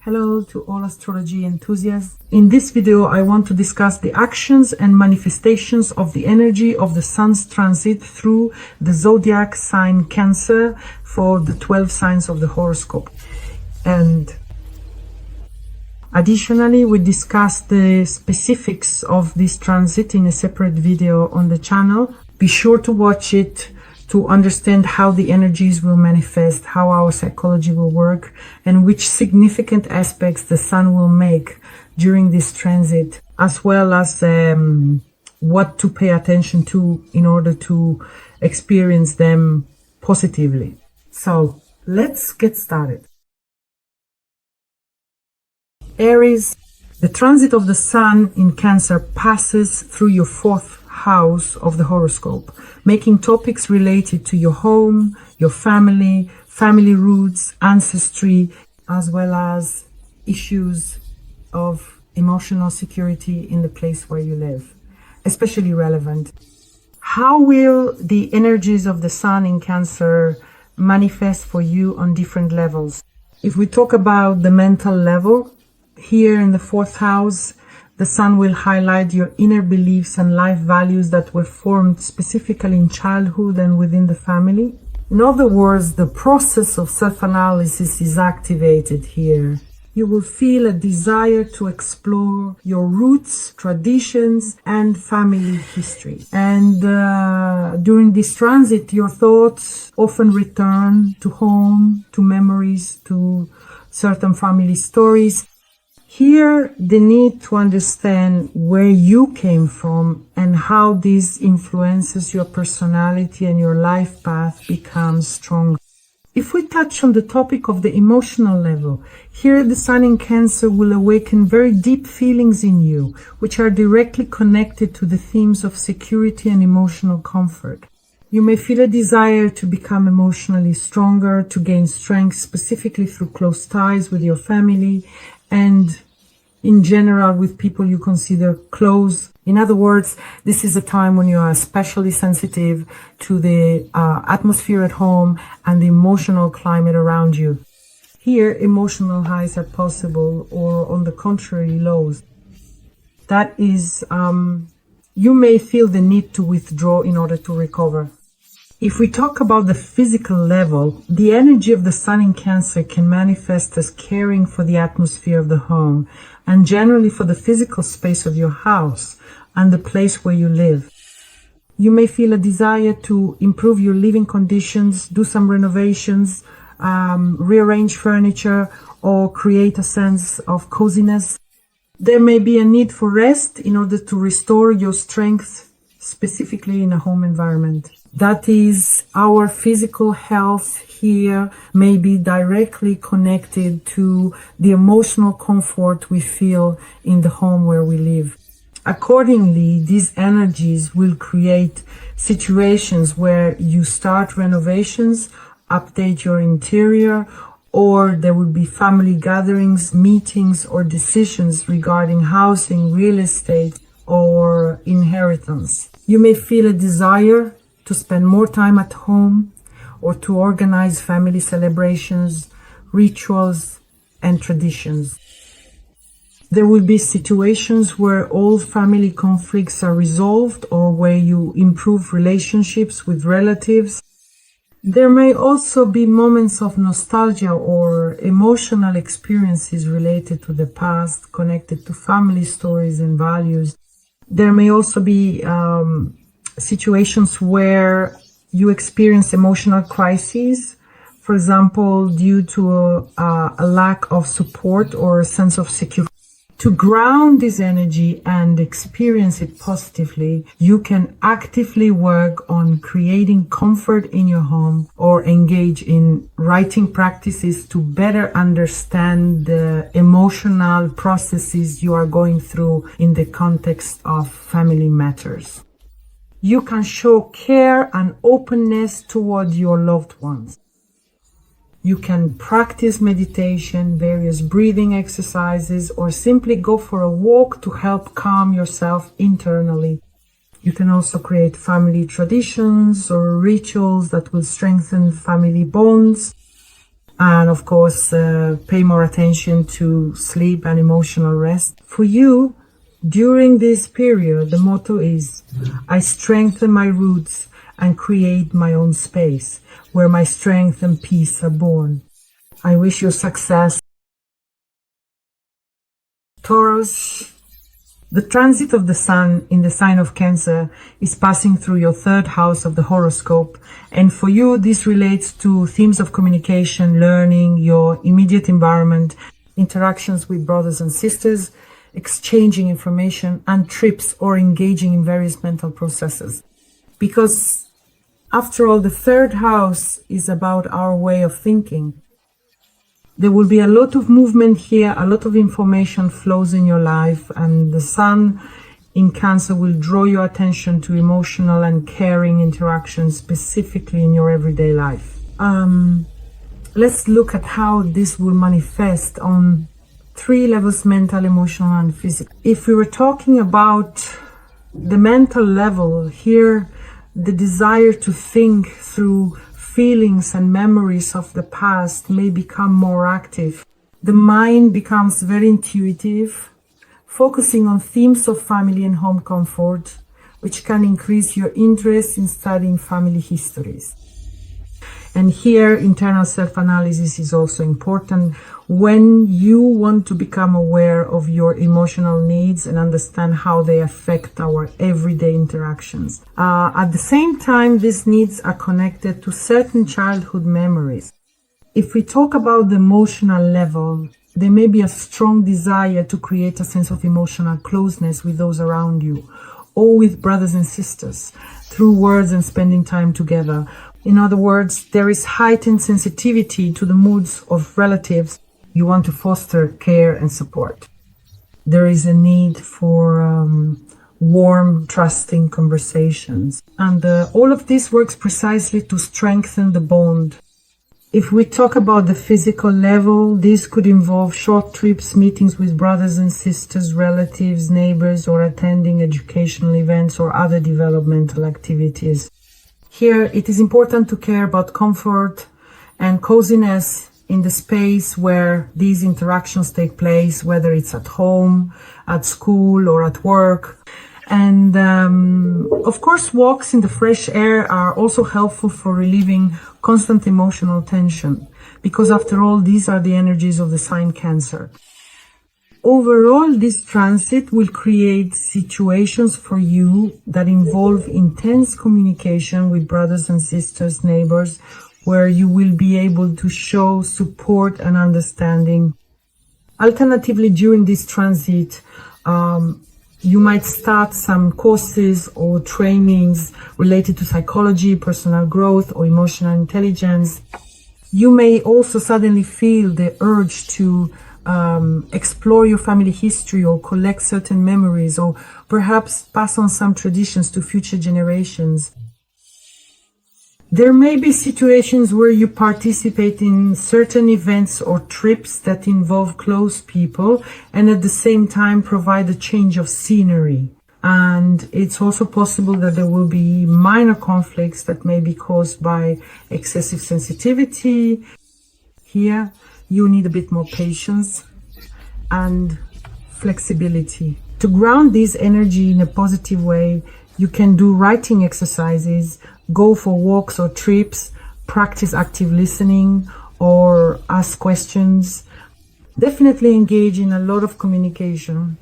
Hello to all astrology enthusiasts. In this video, I want to discuss the actions and manifestations of the energy of the Sun's transit through the Zodiac sign Cancer for the 12 signs of the horoscope. And additionally, we discuss the specifics of this transit in a separate video on the channel. Be sure to watch it to understand how the energies will manifest, how our psychology will work, and which significant aspects the Sun will make during this transit, as well as what to pay attention to in order to experience them positively. So let's get started. Aries, the transit of the Sun in Cancer passes through your fourth house of the horoscope, making topics related to your home, your family, family roots, ancestry, as well as issues of emotional security in the place where you live, especially relevant. How will the energies of the Sun in Cancer manifest for you on different levels? If we talk about the mental level, here in the fourth house, the Sun will highlight your inner beliefs and life values that were formed specifically in childhood and within the family. In other words, the process of self-analysis is activated here. You will feel a desire to explore your roots, traditions, and family history. And during this transit, your thoughts often return to home, to memories, to certain family stories. Here, the need to understand where you came from and how this influences your personality and your life path becomes stronger. If we touch on the topic of the emotional level, here the Sun in Cancer will awaken very deep feelings in you, which are directly connected to the themes of security and emotional comfort. You may feel a desire to become emotionally stronger, to gain strength specifically through close ties with your family and in general with people you consider close. In other words, this is a time when you are especially sensitive to the atmosphere at home and the emotional climate around you. Here, emotional highs are possible, or on the contrary, lows. That is, you may feel the need to withdraw in order to recover. If we talk about the physical level, the energy of the Sun in Cancer can manifest as caring for the atmosphere of the home and generally for the physical space of your house and the place where you live. You may feel a desire to improve your living conditions, do some renovations, rearrange furniture, or create a sense of coziness. There may be a need for rest in order to restore your strength, specifically in a home environment. That is, our physical health here may be directly connected to the emotional comfort we feel in the home where we live. Accordingly, these energies will create situations where you start renovations, update your interior, or there will be family gatherings, meetings, or decisions regarding housing, real estate, or inheritance. You may feel a desire to spend more time at home or to organize family celebrations, rituals, and traditions. There will be situations where all family conflicts are resolved or where you improve relationships with relatives. There may also be moments of nostalgia or emotional experiences related to the past, connected to family stories and values. There may also be situations where you experience emotional crises, for example, due to a lack of support or a sense of security. To ground this energy and experience it positively, you can actively work on creating comfort in your home or engage in writing practices to better understand the emotional processes you are going through in the context of family matters. You can show care and openness toward your loved ones. You can practice meditation, various breathing exercises, or simply go for a walk to help calm yourself internally. You can also create family traditions or rituals that will strengthen family bonds. and of course pay more attention to sleep and emotional rest. For you, during this period, the motto is, I strengthen my roots and create my own space where my strength and peace are born. I wish you success. Taurus, the transit of the sun in the sign of Cancer is passing through your third house of the horoscope. And for you, this relates to themes of communication, learning, your immediate environment, interactions with brothers and sisters, exchanging information, and trips or engaging in various mental processes. Because after all, the third house is about our way of thinking. There will be a lot of movement here, a lot of information flows in your life, and the sun in Cancer will draw your attention to emotional and caring interactions, specifically in your everyday life. Let's look at how this will manifest on 3 levels: mental, emotional, and physical. If we were talking about the mental level, here the desire to think through feelings and memories of the past may become more active. The mind becomes very intuitive, focusing on themes of family and home comfort, which can increase your interest in studying family histories. And here, internal self-analysis is also important when you want to become aware of your emotional needs and understand how they affect our everyday interactions. At the same time, these needs are connected to certain childhood memories. If we talk about the emotional level, there may be a strong desire to create a sense of emotional closeness with those around you, or with brothers and sisters, through words and spending time together. In other words, there is heightened sensitivity to the moods of relatives. You want to foster care and support. There is a need for warm, trusting conversations. And all of this works precisely to strengthen the bond. If we talk about the physical level, this could involve short trips, meetings with brothers and sisters, relatives, neighbors, or attending educational events or other developmental activities. Here, it is important to care about comfort and coziness in the space where these interactions take place, whether it's at home, at school, or at work. And of course, walks in the fresh air are also helpful for relieving constant emotional tension, because after all, these are the energies of the sign Cancer. Overall, this transit will create situations for you that involve intense communication with brothers and sisters, neighbors, where you will be able to show support and understanding. Alternatively, during this transit, you might start some courses or trainings related to psychology, personal growth, or emotional intelligence. You may also suddenly feel the urge to explore your family history or collect certain memories, or perhaps pass on some traditions to future generations. There may be situations where you participate in certain events or trips that involve close people and at the same time provide a change of scenery. And it's also possible that there will be minor conflicts that may be caused by excessive sensitivity. Here, you need a bit more patience and flexibility. To ground this energy in a positive way, you can do writing exercises, go for walks or trips, practice active listening, or ask questions. Definitely engage in a lot of communication,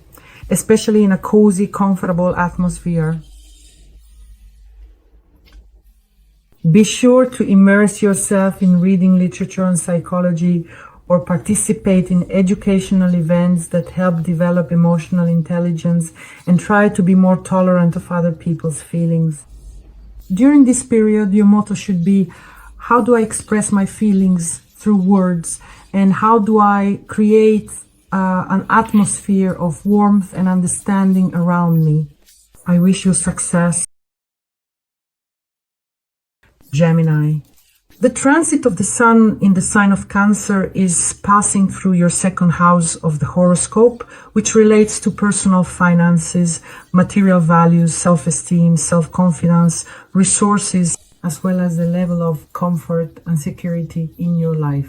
especially in a cozy, comfortable atmosphere. Be sure to immerse yourself in reading literature and psychology, or participate in educational events that help develop emotional intelligence, and try to be more tolerant of other people's feelings. During this period, your motto should be, how do I express my feelings through words, and how do I create an atmosphere of warmth and understanding around me? I wish you success. Gemini. The transit of the sun in the sign of Cancer is passing through your second house of the horoscope, which relates to personal finances, material values, self-esteem, self-confidence, resources, as well as the level of comfort and security in your life.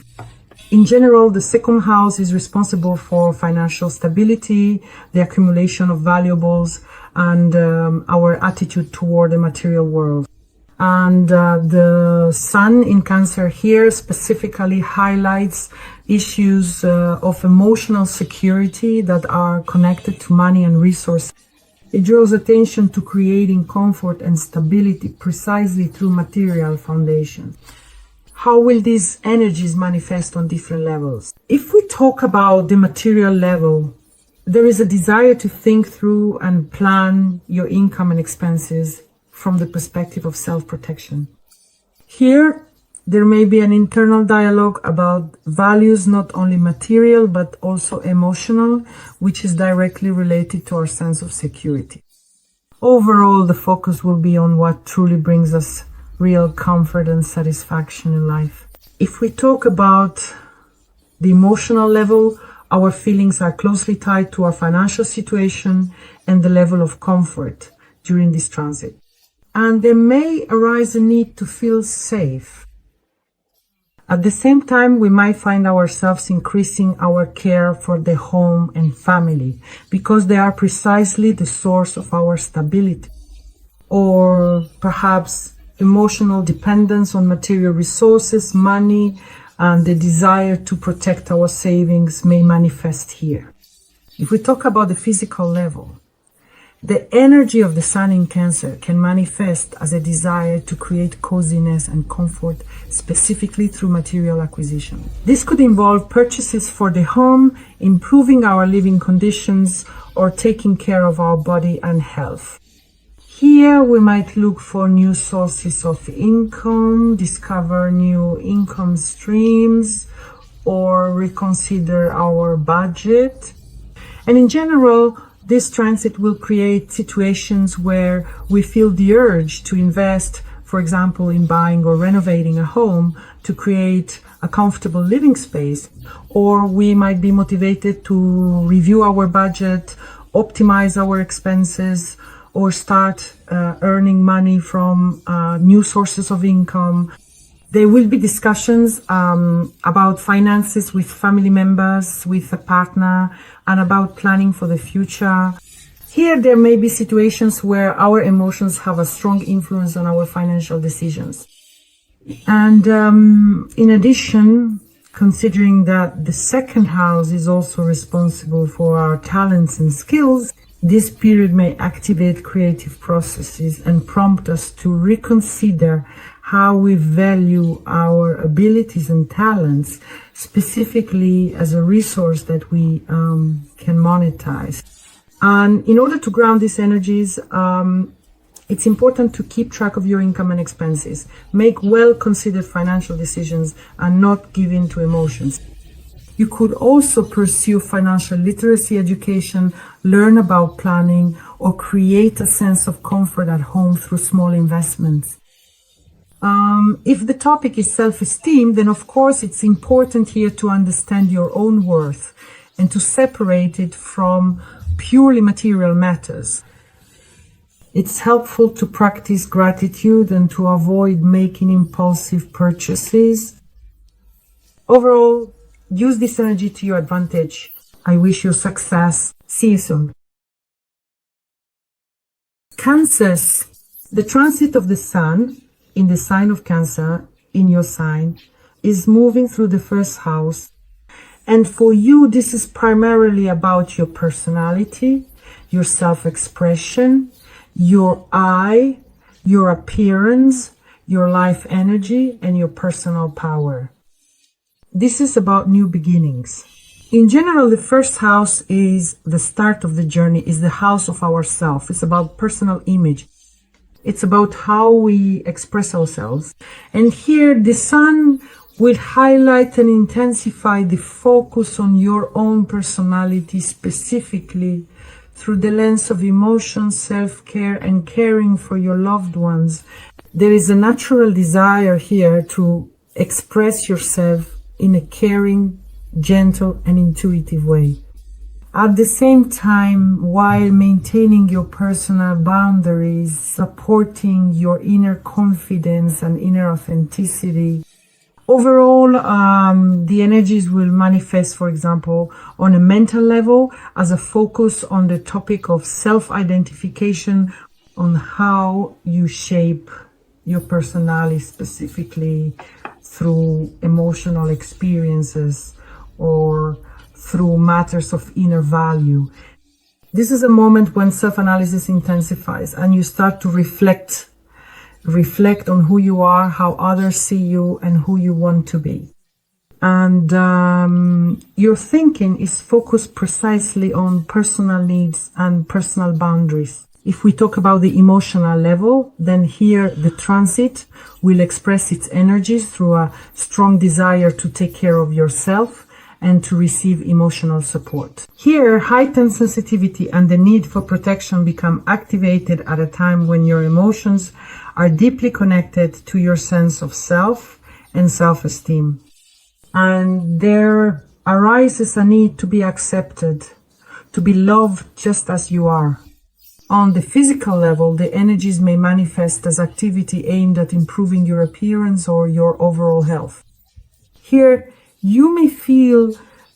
In general, the second house is responsible for financial stability, the accumulation of valuables, and our attitude toward the material world. And the Sun in Cancer here specifically highlights issues of emotional security that are connected to money and resources. It draws attention to creating comfort and stability precisely through material foundations. How will these energies manifest on different levels? If we talk about the material level, there is a desire to think through and plan your income and expenses from the perspective of self-protection. Here, there may be an internal dialogue about values, not only material, but also emotional, which is directly related to our sense of security. Overall, the focus will be on what truly brings us real comfort and satisfaction in life. If we talk about the emotional level, our feelings are closely tied to our financial situation and the level of comfort during this transit. And there may arise a need to feel safe. At the same time, we might find ourselves increasing our care for the home and family because they are precisely the source of our stability. Or perhaps emotional dependence on material resources, money, and the desire to protect our savings may manifest here. If we talk about the physical level, the energy of the Sun in Cancer can manifest as a desire to create coziness and comfort, specifically through material acquisition. This could involve purchases for the home, improving our living conditions, or taking care of our body and health. Here we might look for new sources of income, discover new income streams, or reconsider our budget. And in general, this transit will create situations where we feel the urge to invest, for example, in buying or renovating a home to create a comfortable living space, or we might be motivated to review our budget, optimize our expenses, or start earning money from new sources of income. There will be discussions about finances with family members, with a partner, and about planning for the future. Here, there may be situations where our emotions have a strong influence on our financial decisions. And in addition, considering that the second house is also responsible for our talents and skills, this period may activate creative processes and prompt us to reconsider how we value our abilities and talents, specifically as a resource that we can monetize. And in order to ground these energies, it's important to keep track of your income and expenses. Make well-considered financial decisions and not give in to emotions. You could also pursue financial literacy education, learn about planning, or create a sense of comfort at home through small investments. If the topic is self-esteem, then of course it's important here to understand your own worth and to separate it from purely material matters. It's helpful to practice gratitude and to avoid making impulsive purchases. Overall, use this energy to your advantage. I wish you success. See you soon. Cancers. The transit of the Sun in the sign of Cancer, in your sign, is moving through the first house. And for you, this is primarily about your personality, your self-expression, your eye, your appearance, your life energy, and your personal power. This is about new beginnings. In general, the first house is the start of the journey, is the house of ourself. It's about personal image. It's about how we express ourselves. And here the Sun will highlight and intensify the focus on your own personality, specifically through the lens of emotion, self-care, and caring for your loved ones. There is a natural desire here to express yourself in a caring, gentle, and intuitive way. At the same time, while maintaining your personal boundaries, supporting your inner confidence and inner authenticity. Overall, the energies will manifest, for example, on a mental level as a focus on the topic of self-identification, on how you shape your personality specifically through emotional experiences or through matters of inner value. This is a moment when self-analysis intensifies and you start to reflect on who you are, how others see you, and who you want to be. And your thinking is focused precisely on personal needs and personal boundaries. If we talk about the emotional level, then here the transit will express its energies through a strong desire to take care of yourself and to receive emotional support. Here, heightened sensitivity and the need for protection become activated at a time when your emotions are deeply connected to your sense of self and self-esteem. And there arises a need to be accepted, to be loved just as you are. On the physical level, the energies may manifest as activity aimed at improving your appearance or your overall health. Here, you may feel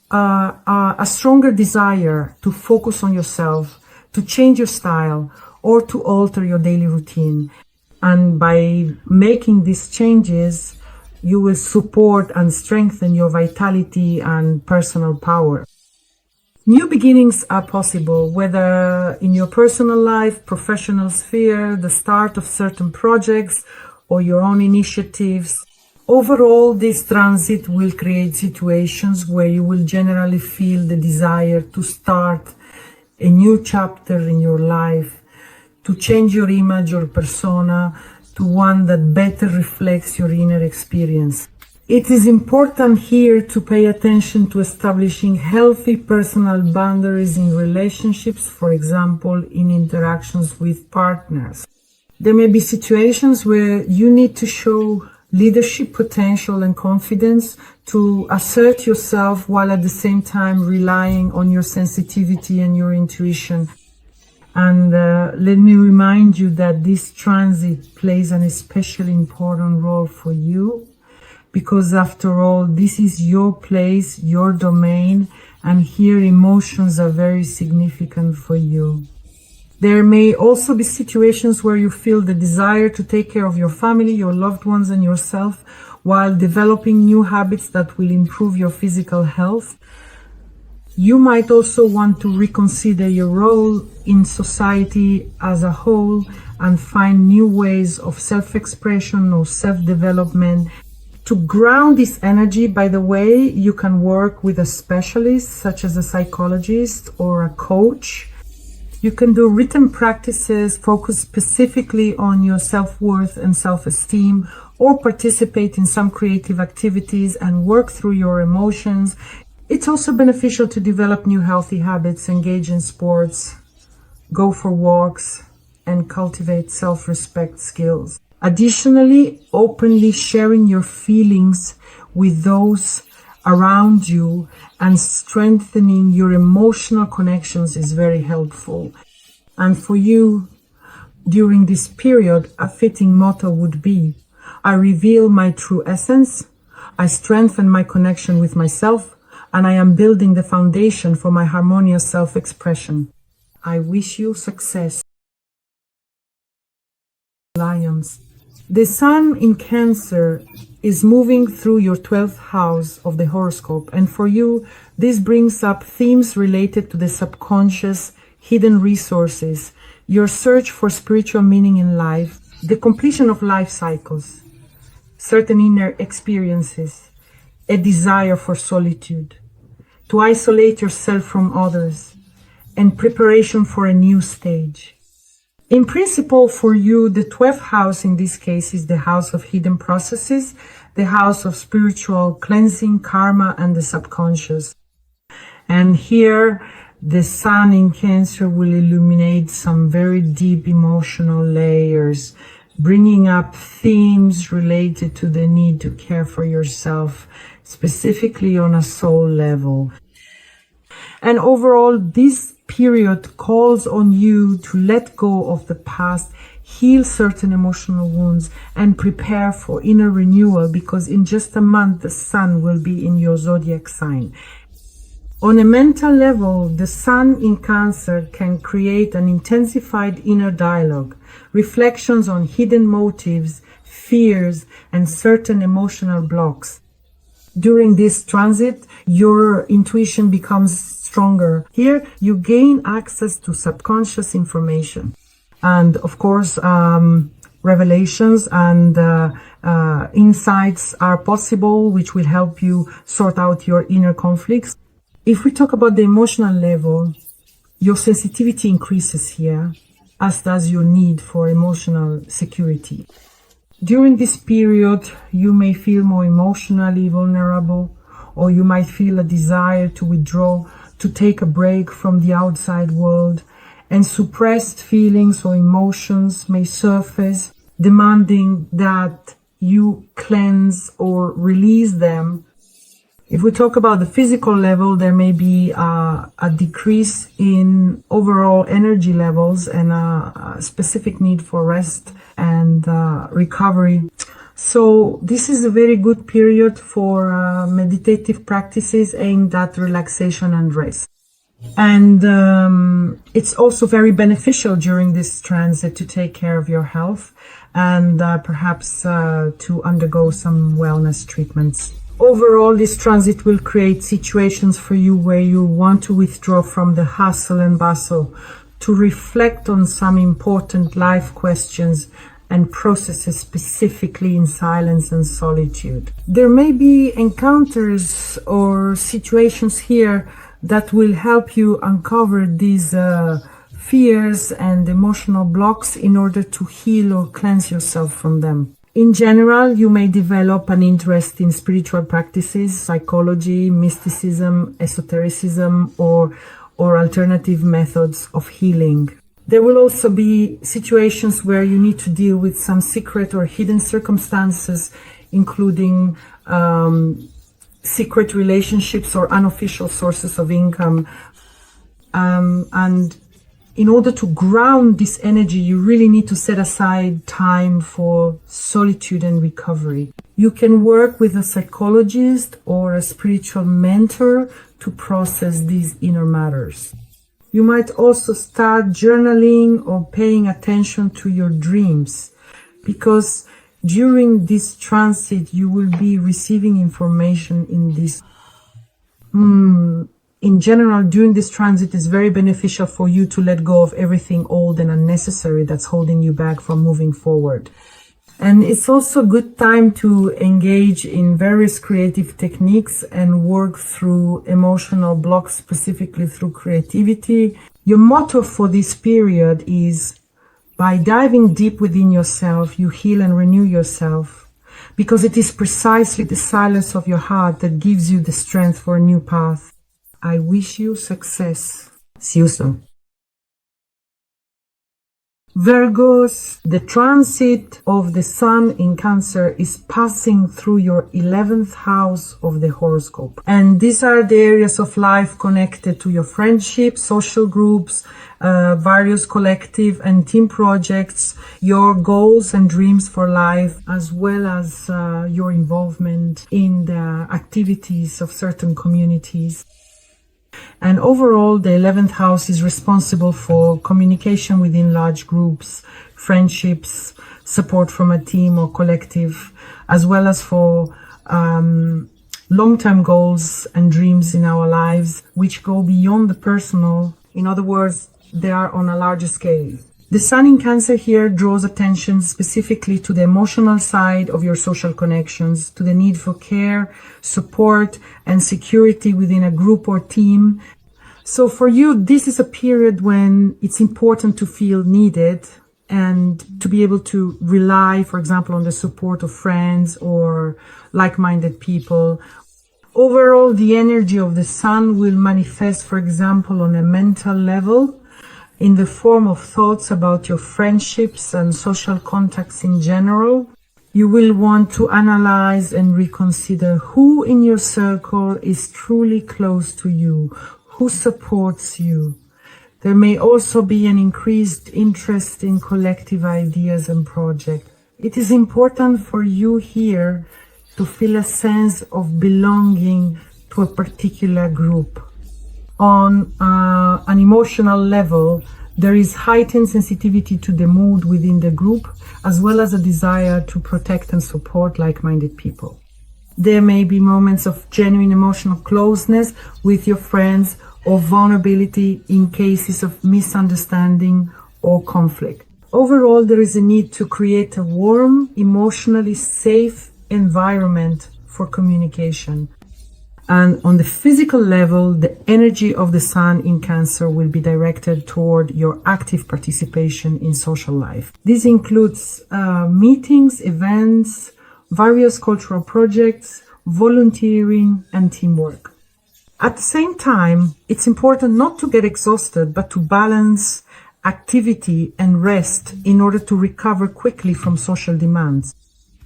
a stronger desire to focus on yourself, to change your style, or to alter your daily routine. And by making these changes, you will support and strengthen your vitality and personal power. New beginnings are possible, whether in your personal life, professional sphere, the start of certain projects, or your own initiatives. Overall, this transit will create situations where you will generally feel the desire to start a new chapter in your life, to change your image or persona to one that better reflects your inner experience. It is important here to pay attention to establishing healthy personal boundaries in relationships, for example, in interactions with partners. There may be situations where you need to show leadership potential and confidence to assert yourself while at the same time relying on your sensitivity and your intuition. And let me remind you that this transit plays an especially important role for you, because after all, this is your place, your domain, and here emotions are very significant for you. There may also be situations where you feel the desire to take care of your family, your loved ones, and yourself while developing new habits that will improve your physical health. You might also want to reconsider your role in society as a whole and find new ways of self-expression or self-development. To ground this energy, by the way, you can work with a specialist such as a psychologist or a coach. You can do written practices focused specifically on your self-worth and self-esteem, or participate in some creative activities and work through your emotions. It's also beneficial to develop new healthy habits, engage in sports, go for walks, and cultivate self-respect skills. Additionally, openly sharing your feelings with those around you and strengthening your emotional connections is very helpful. And for you, during this period, a fitting motto would be, I reveal my true essence, I strengthen my connection with myself, and I am building the foundation for my harmonious self-expression. I wish you success. Lions. The Sun in Cancer is moving through your 12th house of the horoscope, and for you, this brings up themes related to the subconscious, hidden resources, your search for spiritual meaning in life, the completion of life cycles, certain inner experiences, a desire for solitude, to isolate yourself from others, and preparation for a new stage. In principle, for you, the 12th house in this case is the house of hidden processes, the house of spiritual cleansing, karma, and the subconscious. And here, the Sun in Cancer will illuminate some very deep emotional layers, bringing up themes related to the need to care for yourself, specifically on a soul level. And overall, this period calls on you to let go of the past, heal certain emotional wounds, and prepare for inner renewal, because in just a month, the sun will be in your zodiac sign. On a mental level, the sun in Cancer can create an intensified inner dialogue, reflections on hidden motives, fears, and certain emotional blocks. During this transit, your intuition becomes stronger. Here, you gain access to subconscious information. And of course, revelations and insights are possible, which will help you sort out your inner conflicts. If we talk about the emotional level, your sensitivity increases here, as does your need for emotional security. During this period, you may feel more emotionally vulnerable, or you might feel a desire to withdraw, to take a break from the outside world, and suppressed feelings or emotions may surface, demanding that you cleanse or release them. If we talk about the physical level, there may be a decrease in overall energy levels and a specific need for rest and recovery. So this is a very good period for meditative practices aimed at relaxation and rest. And it's also very beneficial during this transit to take care of your health and perhaps to undergo some wellness treatments. Overall, this transit will create situations for you where you want to withdraw from the hustle and bustle, to reflect on some important life questions and processes, specifically in silence and solitude. There may be encounters or situations here that will help you uncover these fears and emotional blocks in order to heal or cleanse yourself from them. In general, you may develop an interest in spiritual practices, psychology, mysticism, esotericism, or alternative methods of healing. There will also be situations where you need to deal with some secret or hidden circumstances, including secret relationships or unofficial sources of income. And in order to ground this energy, you really need to set aside time for solitude and recovery. You can work with a psychologist or a spiritual mentor to process these inner matters. You might also start journaling or paying attention to your dreams, because during this transit, you will be receiving information in this. In general, during this transit, it's very beneficial for you to let go of everything old and unnecessary that's holding you back from moving forward. And it's also a good time to engage in various creative techniques and work through emotional blocks, specifically through creativity. Your motto for this period is, by diving deep within yourself, you heal and renew yourself, because it is precisely the silence of your heart that gives you the strength for a new path. I wish you success. See you soon. Virgos, the transit of the sun in Cancer is passing through your 11th house of the horoscope. And these are the areas of life connected to your friendships, social groups, various collective and team projects, your goals and dreams for life, as well as your involvement in the activities of certain communities. And overall, the 11th house is responsible for communication within large groups, friendships, support from a team or collective, as well as for long-term goals and dreams in our lives, which go beyond the personal. In other words, they are on a larger scale. The sun in Cancer here draws attention specifically to the emotional side of your social connections, to the need for care, support, and security within a group or team. So for you, this is a period when it's important to feel needed and to be able to rely, for example, on the support of friends or like-minded people. Overall, the energy of the sun will manifest, for example, on a mental level, in the form of thoughts about your friendships and social contacts in general. You will want to analyze and reconsider who in your circle is truly close to you, who supports you. There may also be an increased interest in collective ideas and projects. It is important for you here to feel a sense of belonging to a particular group. On an emotional level, there is heightened sensitivity to the mood within the group, as well as a desire to protect and support like-minded people. There may be moments of genuine emotional closeness with your friends or vulnerability in cases of misunderstanding or conflict. Overall, there is a need to create a warm, emotionally safe environment for communication. And on the physical level, the energy of the Sun in Cancer will be directed toward your active participation in social life. This includes meetings, events, various cultural projects, volunteering, and teamwork. At the same time, it's important not to get exhausted, but to balance activity and rest in order to recover quickly from social demands.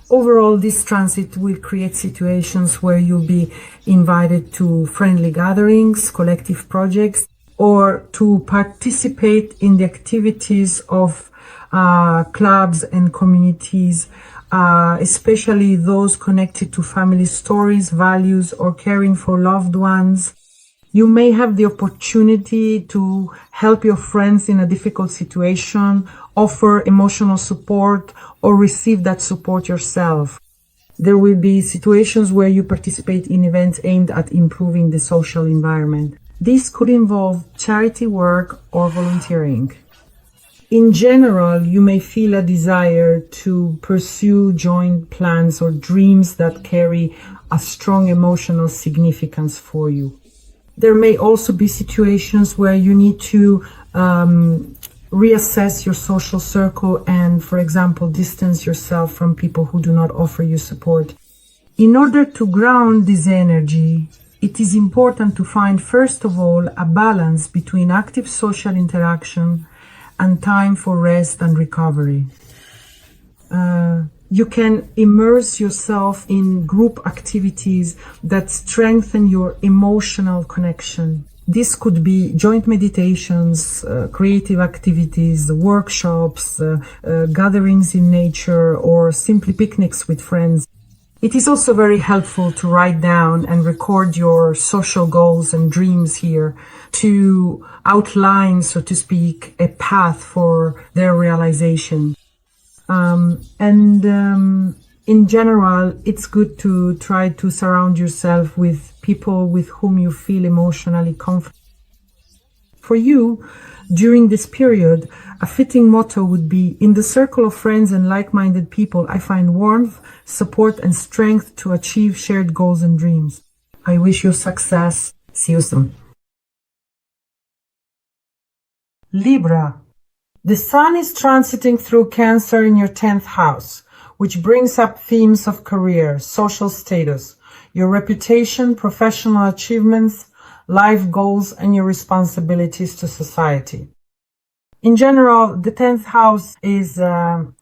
Overall, this transit will create situations where you'll be invited to friendly gatherings, collective projects, or to participate in the activities of clubs and communities, especially those connected to family stories, values, or caring for loved ones. You may have the opportunity to help your friends in a difficult situation, offer emotional support, or receive that support yourself. There will be situations where you participate in events aimed at improving the social environment. This could involve charity work or volunteering. In general, you may feel a desire to pursue joint plans or dreams that carry a strong emotional significance for you. There may also be situations where you need to reassess your social circle and, for example, distance yourself from people who do not offer you support. In order to ground this energy, it is important to find, first of all, a balance between active social interaction and time for rest and recovery. You can immerse yourself in group activities that strengthen your emotional connection. This could be joint meditations, creative activities, workshops, gatherings in nature, or simply picnics with friends. It is also very helpful to write down and record your social goals and dreams here to outline, so to speak, a path for their realization. In general, it's good to try to surround yourself with people with whom you feel emotionally comfortable. For you, during this period, a fitting motto would be, in the circle of friends and like-minded people, I find warmth, support, and strength to achieve shared goals and dreams. I wish you success. See you soon. Libra. The Sun is transiting through Cancer in your 10th house, which brings up themes of career, social status, your reputation, professional achievements, life goals, and your responsibilities to society. In general, the 10th house is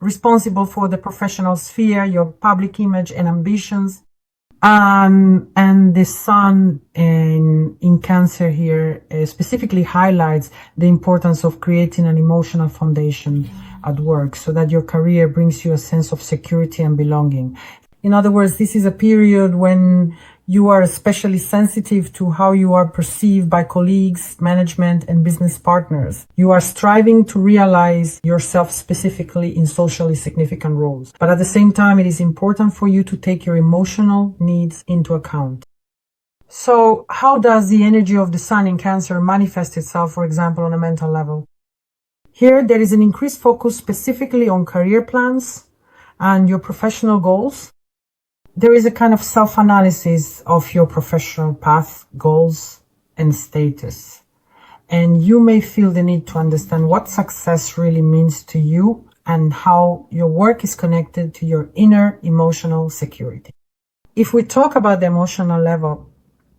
responsible for the professional sphere, your public image and ambitions. And the Sun in Cancer here specifically highlights the importance of creating an emotional foundation at work so that your career brings you a sense of security and belonging. In other words, this is a period when you are especially sensitive to how you are perceived by colleagues, management, and business partners. You are striving to realize yourself specifically in socially significant roles. But at the same time, it is important for you to take your emotional needs into account. So how does the energy of the Sun in Cancer manifest itself, for example, on a mental level? Here, there is an increased focus specifically on career plans and your professional goals. There is a kind of self-analysis of your professional path, goals, and status. And you may feel the need to understand what success really means to you and how your work is connected to your inner emotional security. If we talk about the emotional level,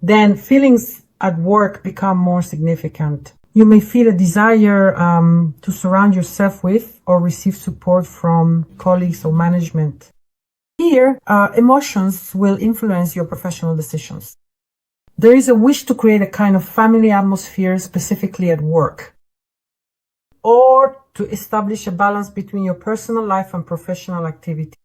then feelings at work become more significant. You may feel a desire to surround yourself with or receive support from colleagues or management. Here, emotions will influence your professional decisions. There is a wish to create a kind of family atmosphere, specifically at work, or to establish a balance between your personal life and professional activity.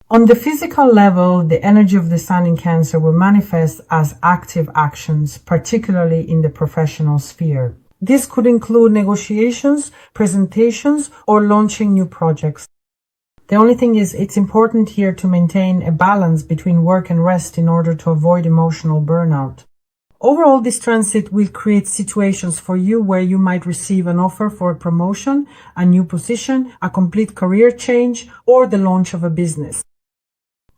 On the physical level, the energy of the Sun in Cancer will manifest as active actions, particularly in the professional sphere. This could include negotiations, presentations, or launching new projects. The only thing is, it's important here to maintain a balance between work and rest in order to avoid emotional burnout. Overall, this transit will create situations for you where you might receive an offer for a promotion, a new position, a complete career change, or the launch of a business.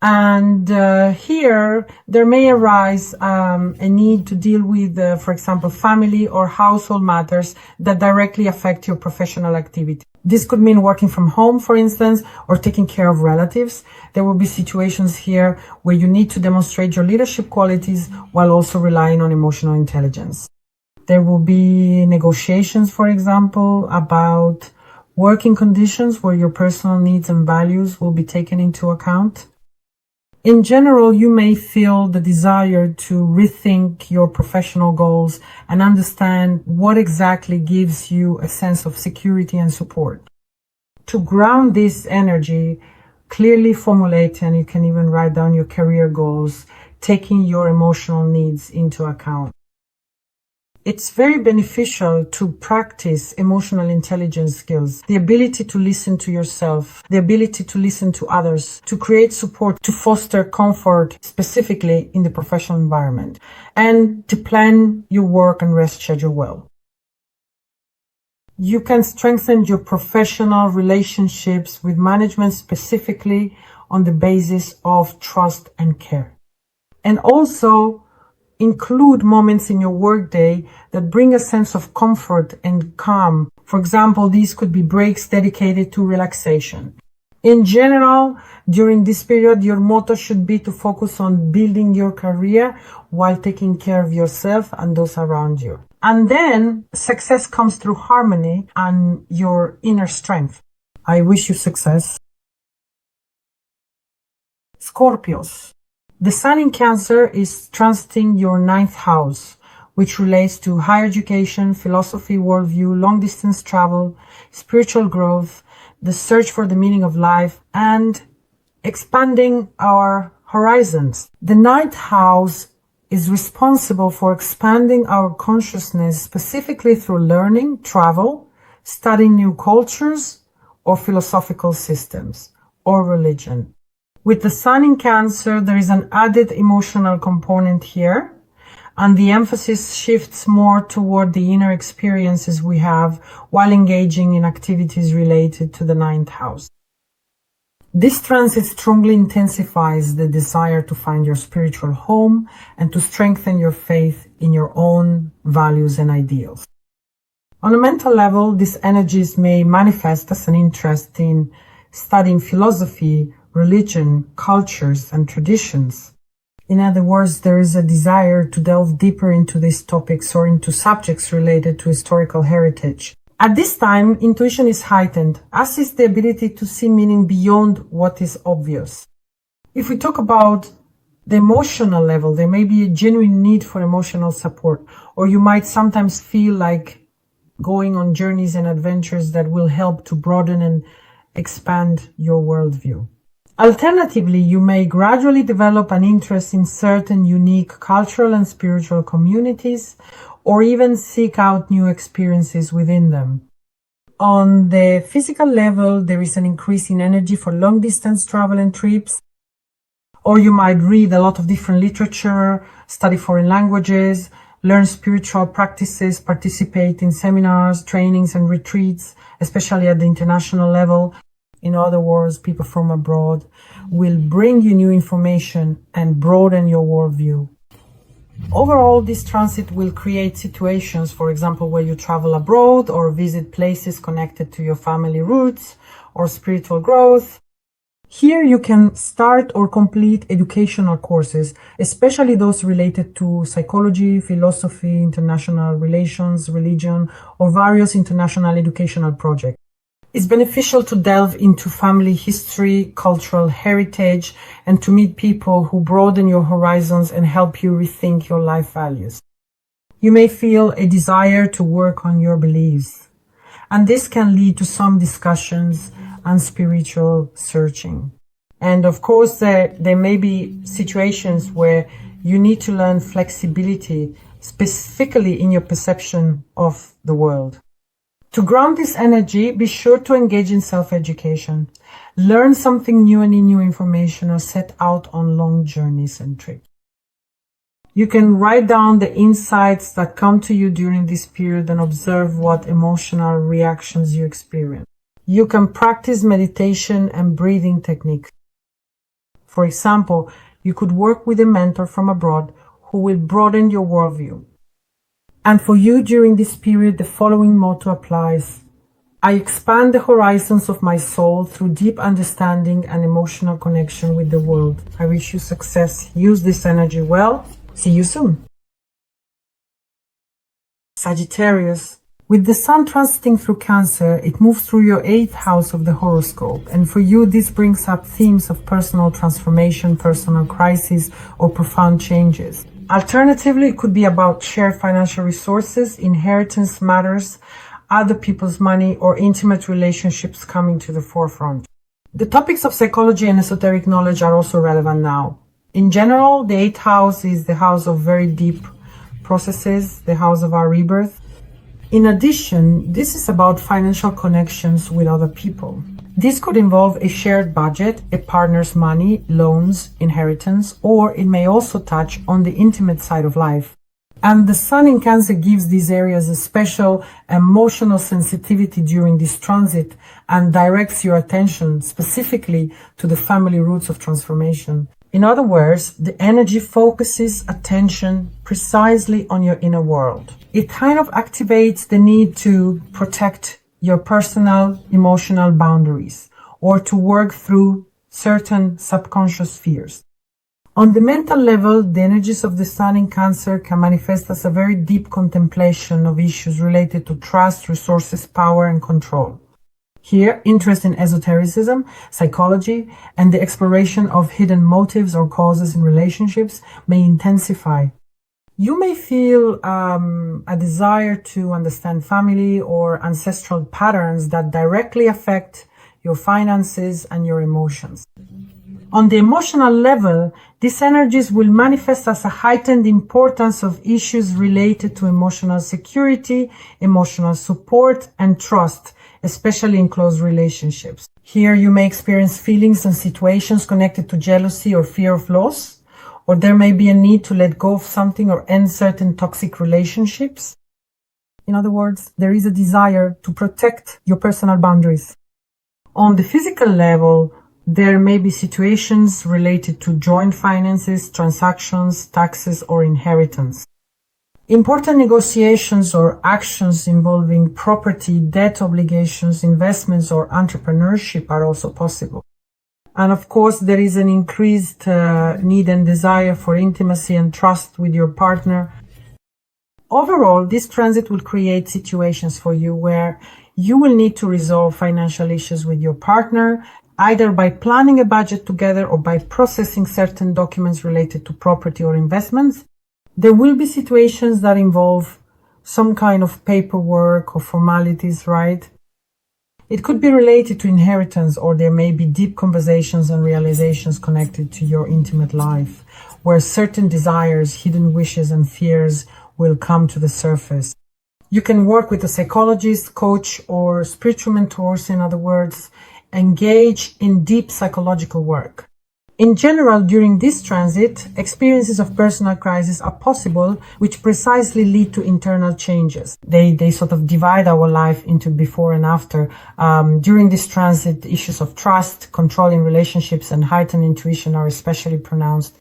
And here, there may arise a need to deal with, for example, family or household matters that directly affect your professional activity. This could mean working from home, for instance, or taking care of relatives. There will be situations here where you need to demonstrate your leadership qualities while also relying on emotional intelligence. There will be negotiations, for example, about working conditions where your personal needs and values will be taken into account. In general, you may feel the desire to rethink your professional goals and understand what exactly gives you a sense of security and support. To ground this energy, clearly formulate, and you can even write down your career goals, taking your emotional needs into account. It's very beneficial to practice emotional intelligence skills, the ability to listen to yourself, the ability to listen to others, to create support, to foster comfort, specifically in the professional environment, and to plan your work and rest schedule well. You can strengthen your professional relationships with management specifically on the basis of trust and care. And also, include moments in your workday that bring a sense of comfort and calm. For example, these could be breaks dedicated to relaxation. In general, during this period, your motto should be to focus on building your career while taking care of yourself and those around you. And then success comes through harmony and your inner strength. I wish you success. Scorpios. The Sun in Cancer is transiting your 9th house, which relates to higher education, philosophy, worldview, long-distance travel, spiritual growth, the search for the meaning of life, and expanding our horizons. The 9th house is responsible for expanding our consciousness, specifically through learning, travel, studying new cultures, or philosophical systems, or religion. With the Sun in Cancer, there is an added emotional component here, and the emphasis shifts more toward the inner experiences we have while engaging in activities related to the 9th house. This transit strongly intensifies the desire to find your spiritual home and to strengthen your faith in your own values and ideals. On a mental level, these energies may manifest as an interest in studying philosophy, religion, cultures, and traditions. In other words, there is a desire to delve deeper into these topics or into subjects related to historical heritage. At this time, intuition is heightened, as is the ability to see meaning beyond what is obvious. If we talk about the emotional level, there may be a genuine need for emotional support, or you might sometimes feel like going on journeys and adventures that will help to broaden and expand your worldview. Alternatively, you may gradually develop an interest in certain unique cultural and spiritual communities, or even seek out new experiences within them. On the physical level, there is an increase in energy for long-distance travel and trips, or you might read a lot of different literature, study foreign languages, learn spiritual practices, participate in seminars, trainings, and retreats, especially at the international level. In other words, people from abroad will bring you new information and broaden your worldview. Overall, this transit will create situations, for example, where you travel abroad or visit places connected to your family roots or spiritual growth. Here you can start or complete educational courses, especially those related to psychology, philosophy, international relations, religion, or various international educational projects. It's beneficial to delve into family history, cultural heritage, and to meet people who broaden your horizons and help you rethink your life values. You may feel a desire to work on your beliefs, and this can lead to some discussions and spiritual searching. And of course, there may be situations where you need to learn flexibility, specifically in your perception of the world. To ground this energy, be sure to engage in self-education, learn something new and new information, or set out on long journeys and trips. You can write down the insights that come to you during this period and observe what emotional reactions you experience. You can practice meditation and breathing techniques. For example, you could work with a mentor from abroad who will broaden your worldview. And for you during this period, the following motto applies. I expand the horizons of my soul through deep understanding and emotional connection with the world. I wish you success. Use this energy well. See you soon. Sagittarius. With the sun transiting through Cancer, it moves through your 8th house of the horoscope. And for you, this brings up themes of personal transformation, personal crisis, or profound changes. Alternatively, it could be about shared financial resources, inheritance matters, other people's money, or intimate relationships coming to the forefront. The topics of psychology and esoteric knowledge are also relevant now. In general, the 8th house is the house of very deep processes, the house of our rebirth. In addition, this is about financial connections with other people. This could involve a shared budget, a partner's money, loans, inheritance, or it may also touch on the intimate side of life. And the sun in Cancer gives these areas a special emotional sensitivity during this transit and directs your attention specifically to the family roots of transformation. In other words, the energy focuses attention precisely on your inner world. It kind of activates the need to protect your personal emotional boundaries or to work through certain subconscious fears. On the mental level, the energies of the sun in Cancer can manifest as a very deep contemplation of issues related to trust, resources, power, and control. Here, interest in esotericism, psychology, and the exploration of hidden motives or causes in relationships may intensify. You may feel a desire to understand family or ancestral patterns that directly affect your finances and your emotions. On the emotional level, these energies will manifest as a heightened importance of issues related to emotional security, emotional support, and trust, especially in close relationships. Here you may experience feelings and situations connected to jealousy or fear of loss, or there may be a need to let go of something or end certain toxic relationships. In other words, there is a desire to protect your personal boundaries. On the physical level, there may be situations related to joint finances, transactions, taxes, or inheritance. Important negotiations or actions involving property, debt obligations, investments, or entrepreneurship are also possible. And of course, there is an increased need and desire for intimacy and trust with your partner. Overall, this transit will create situations for you where you will need to resolve financial issues with your partner, either by planning a budget together or by processing certain documents related to property or investments. There will be situations that involve some kind of paperwork or formalities, right? It could be related to inheritance, or there may be deep conversations and realizations connected to your intimate life, where certain desires, hidden wishes, and fears will come to the surface. You can work with a psychologist, coach, or spiritual mentors, in other words, engage in deep psychological work. In general, during this transit, experiences of personal crisis are possible, which precisely lead to internal changes. They sort of divide our life into before and after. During this transit, issues of trust, control in relationships, and heightened intuition are especially pronounced.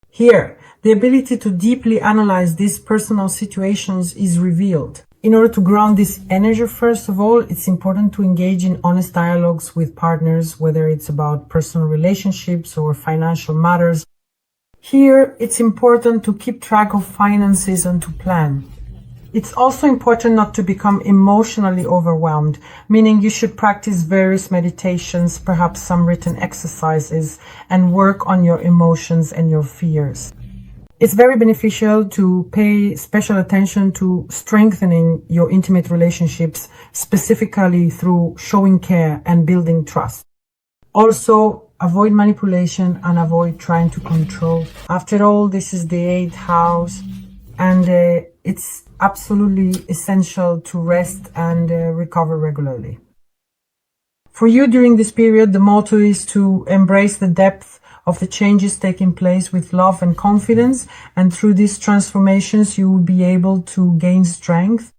Here, the ability to deeply analyze these personal situations is revealed. In order to ground this energy, first of all, it's important to engage in honest dialogues with partners, whether it's about personal relationships or financial matters. Here, it's important to keep track of finances and to plan. It's also important not to become emotionally overwhelmed, meaning you should practice various meditations, perhaps some written exercises, and work on your emotions and your fears. It's very beneficial to pay special attention to strengthening your intimate relationships, specifically through showing care and building trust. Also, avoid manipulation and avoid trying to control. After all, this is the 8th house, and it's absolutely essential to rest and recover regularly. For you during this period, the motto is to embrace the depth of the changes taking place with love and confidence, and through these transformations you will be able to gain strength.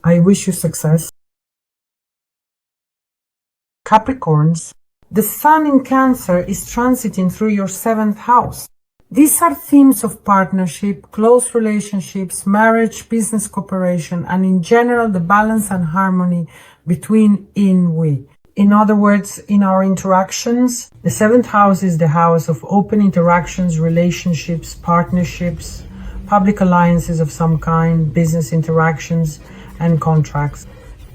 I wish you success. Capricorns, the Sun in Cancer is transiting through your 7th house. These are themes of partnership, close relationships, marriage, business cooperation, and in general the balance and harmony between in we. In other words, in our interactions, the 7th house is the house of open interactions, relationships, partnerships, public alliances of some kind, business interactions, and contracts.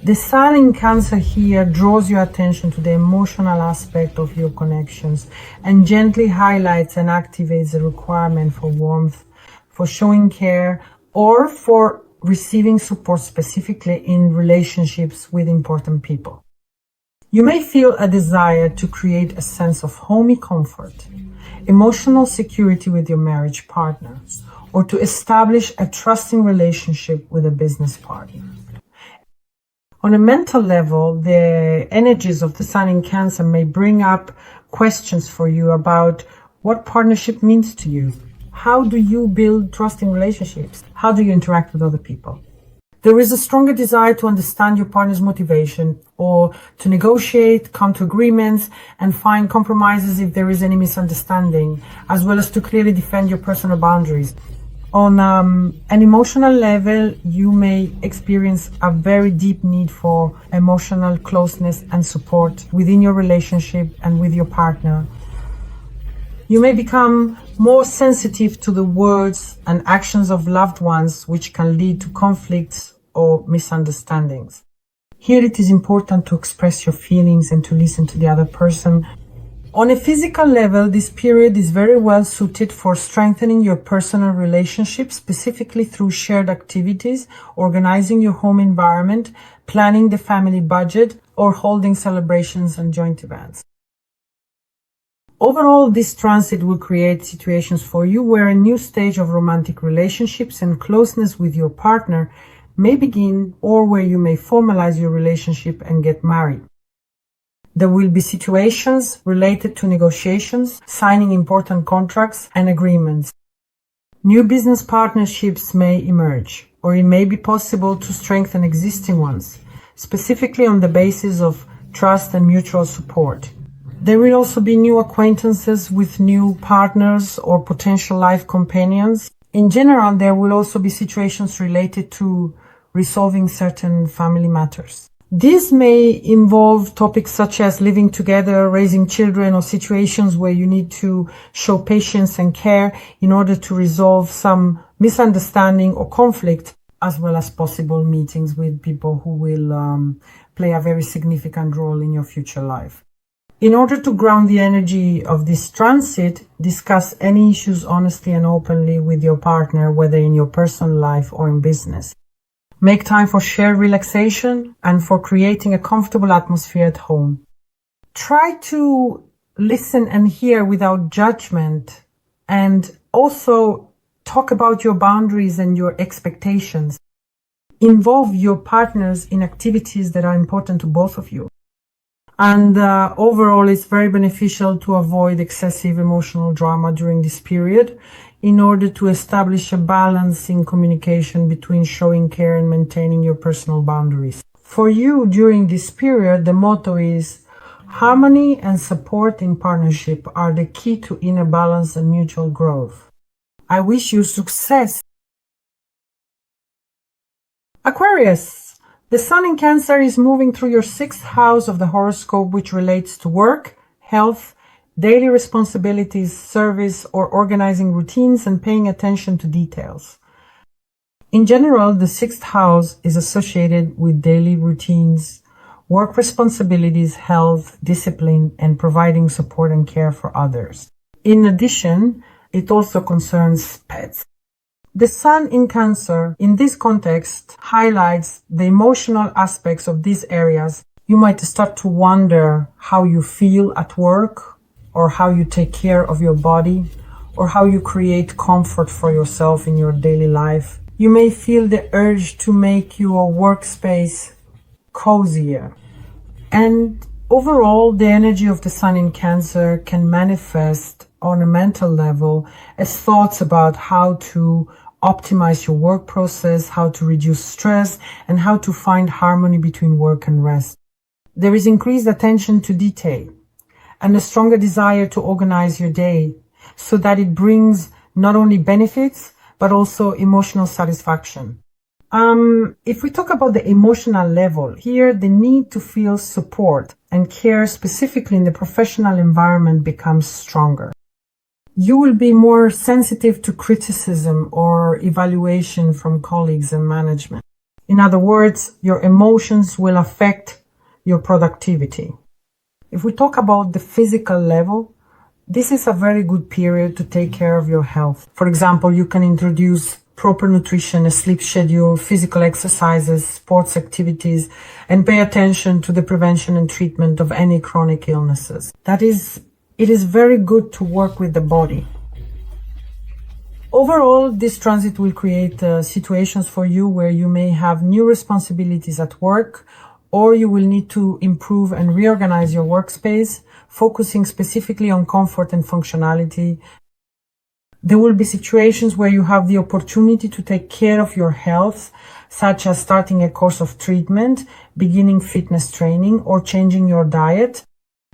The Sun in Cancer here draws your attention to the emotional aspect of your connections and gently highlights and activates the requirement for warmth, for showing care, or for receiving support specifically in relationships with important people. You may feel a desire to create a sense of homey comfort, emotional security with your marriage partner, or to establish a trusting relationship with a business partner. On a mental level, the energies of the Sun in Cancer may bring up questions for you about what partnership means to you. How do you build trusting relationships? How do you interact with other people? There is a stronger desire to understand your partner's motivation or to negotiate, come to agreements, and find compromises if there is any misunderstanding, as well as to clearly defend your personal boundaries. On an emotional level, you may experience a very deep need for emotional closeness and support within your relationship and with your partner. You may become more sensitive to the words and actions of loved ones, which can lead to conflicts or misunderstandings. Here it is important to express your feelings and to listen to the other person. On a physical level, this period is very well suited for strengthening your personal relationships, specifically through shared activities, organizing your home environment, planning the family budget, or holding celebrations and joint events. Overall, this transit will create situations for you where a new stage of romantic relationships and closeness with your partner may begin, or where you may formalize your relationship and get married. There will be situations related to negotiations, signing important contracts and agreements. New business partnerships may emerge, or it may be possible to strengthen existing ones, specifically on the basis of trust and mutual support. There will also be new acquaintances with new partners or potential life companions. In general, there will also be situations related to resolving certain family matters. These may involve topics such as living together, raising children, or situations where you need to show patience and care in order to resolve some misunderstanding or conflict, as well as possible meetings with people who will play a very significant role in your future life. In order to ground the energy of this transit, discuss any issues honestly and openly with your partner, whether in your personal life or in business. Make time for shared relaxation and for creating a comfortable atmosphere at home. Try to listen and hear without judgment, and also talk about your boundaries and your expectations. Involve your partners in activities that are important to both of you. And overall, it's very beneficial to avoid excessive emotional drama during this period in order to establish a balance in communication between showing care and maintaining your personal boundaries. For you during this period, the motto is harmony and support in partnership are the key to inner balance and mutual growth. I wish you success. Aquarius, the Sun in Cancer is moving through your 6th house of the horoscope, which relates to work, health, daily responsibilities, service, or organizing routines and paying attention to details. In general, the sixth house is associated with daily routines, work responsibilities, health, discipline, and providing support and care for others. In addition, it also concerns pets. The Sun in Cancer, in this context, highlights the emotional aspects of these areas. You might start to wonder how you feel at work, or how you take care of your body, or how you create comfort for yourself in your daily life. You may feel the urge to make your workspace cozier. And overall, the energy of the Sun in Cancer can manifest on a mental level as thoughts about how to optimize your work process, how to reduce stress, and how to find harmony between work and rest. There is increased attention to detail and a stronger desire to organize your day so that it brings not only benefits, but also emotional satisfaction. If we talk about the emotional level, here the need to feel support and care specifically in the professional environment becomes stronger. You will be more sensitive to criticism or evaluation from colleagues and management. In other words, your emotions will affect your productivity. If we talk about the physical level, this is a very good period to take care of your health. For example, you can introduce proper nutrition, a sleep schedule, physical exercises, sports activities, and pay attention to the prevention and treatment of any chronic illnesses. It is very good to work with the body. Overall, this transit will create situations for you where you may have new responsibilities at work, or you will need to improve and reorganize your workspace, focusing specifically on comfort and functionality. There will be situations where you have the opportunity to take care of your health, such as starting a course of treatment, beginning fitness training, or changing your diet.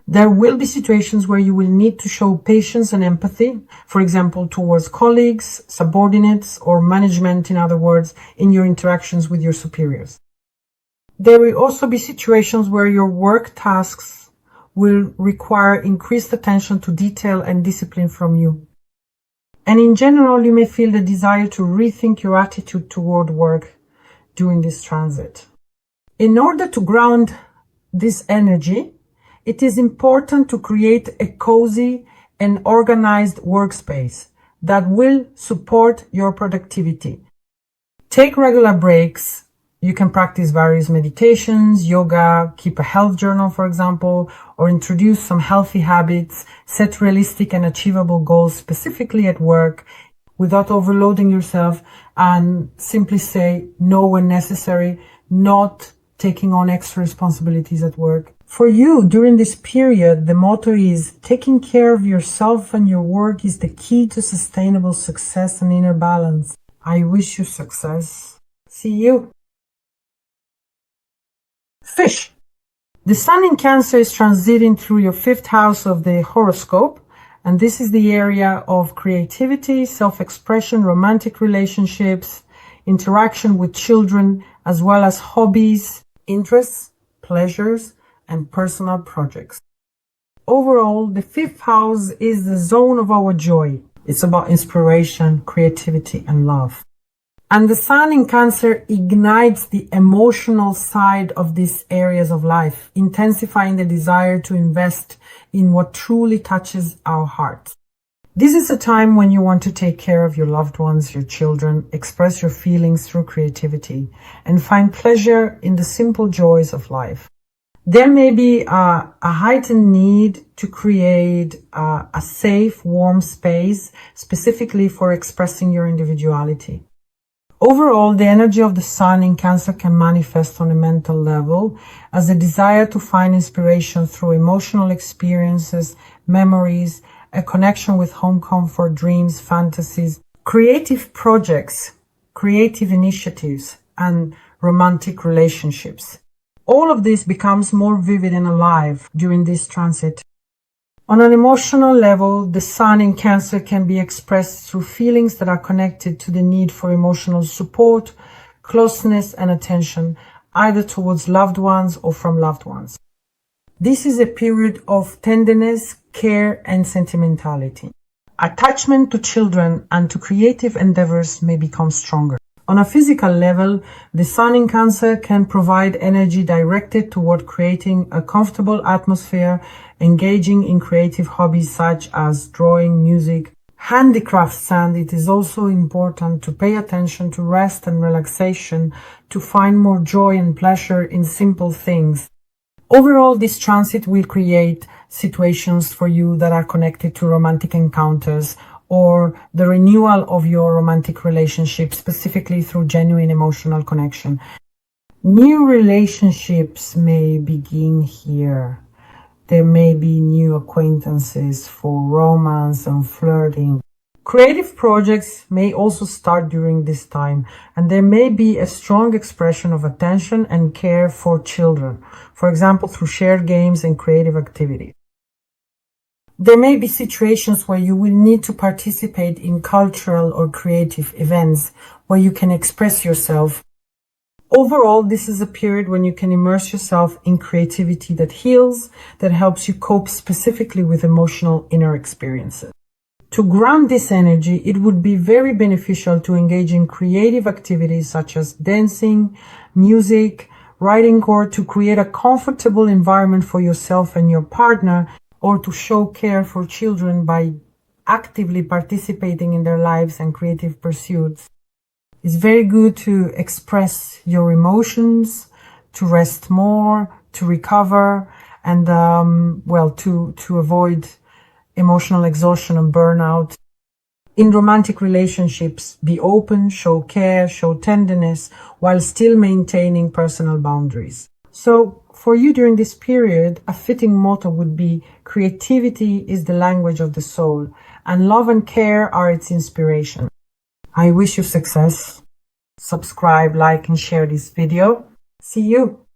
There will be situations where you will need to show patience and empathy, for example, towards colleagues, subordinates, or management, in other words, in your interactions with your superiors. There will also be situations where your work tasks will require increased attention to detail and discipline from you. And in general, you may feel the desire to rethink your attitude toward work during this transit. In order to ground this energy, it is important to create a cozy and organized workspace that will support your productivity. Take regular breaks. You can practice various meditations, yoga, keep a health journal, for example, or introduce some healthy habits, set realistic and achievable goals specifically at work without overloading yourself, and simply say no when necessary, not taking on extra responsibilities at work. For you, during this period, the motto is taking care of yourself and your work is the key to sustainable success and inner balance. I wish you success. See you. Fish. The Sun in Cancer is transiting through your fifth house of the horoscope, and this is the area of creativity, self-expression, romantic relationships, interaction with children, as well as hobbies, interests, pleasures, and personal projects. Overall, the fifth house is the zone of our joy. It's about inspiration, creativity, and love. And the Sun in Cancer ignites the emotional side of these areas of life, intensifying the desire to invest in what truly touches our hearts. This is a time when you want to take care of your loved ones, your children, express your feelings through creativity, and find pleasure in the simple joys of life. There may be a heightened need to create a safe, warm space, specifically for expressing your individuality. Overall, the energy of the Sun in Cancer can manifest on a mental level as a desire to find inspiration through emotional experiences, memories, a connection with home comfort, dreams, fantasies, creative projects, creative initiatives, and romantic relationships. All of this becomes more vivid and alive during this transit. On an emotional level, the Sun in Cancer can be expressed through feelings that are connected to the need for emotional support, closeness, and attention, either towards loved ones or from loved ones. This is a period of tenderness, care, and sentimentality. Attachment to children and to creative endeavors may become stronger. On a physical level, the Sun in Cancer can provide energy directed toward creating a comfortable atmosphere, engaging in creative hobbies such as drawing, music, handicrafts, and it is also important to pay attention to rest and relaxation to find more joy and pleasure in simple things. Overall, this transit will create situations for you that are connected to romantic encounters or the renewal of your romantic relationship, specifically through genuine emotional connection. New relationships may begin here. There may be new acquaintances for romance and flirting. Creative projects may also start during this time, and there may be a strong expression of attention and care for children, for example, through shared games and creative activities. There may be situations where you will need to participate in cultural or creative events where you can express yourself. Overall, this is a period when you can immerse yourself in creativity that heals, that helps you cope specifically with emotional inner experiences. To ground this energy, it would be very beneficial to engage in creative activities such as dancing, music, writing, or to create a comfortable environment for yourself and your partner, or to show care for children by actively participating in their lives and creative pursuits. It's very good to express your emotions, to rest more, to recover, and to avoid emotional exhaustion and burnout. In romantic relationships, be open, show care, show tenderness, while still maintaining personal boundaries. So, for you during this period, a fitting motto would be, creativity is the language of the soul, and love and care are its inspiration. I wish you success. Subscribe, like, and share this video. See you!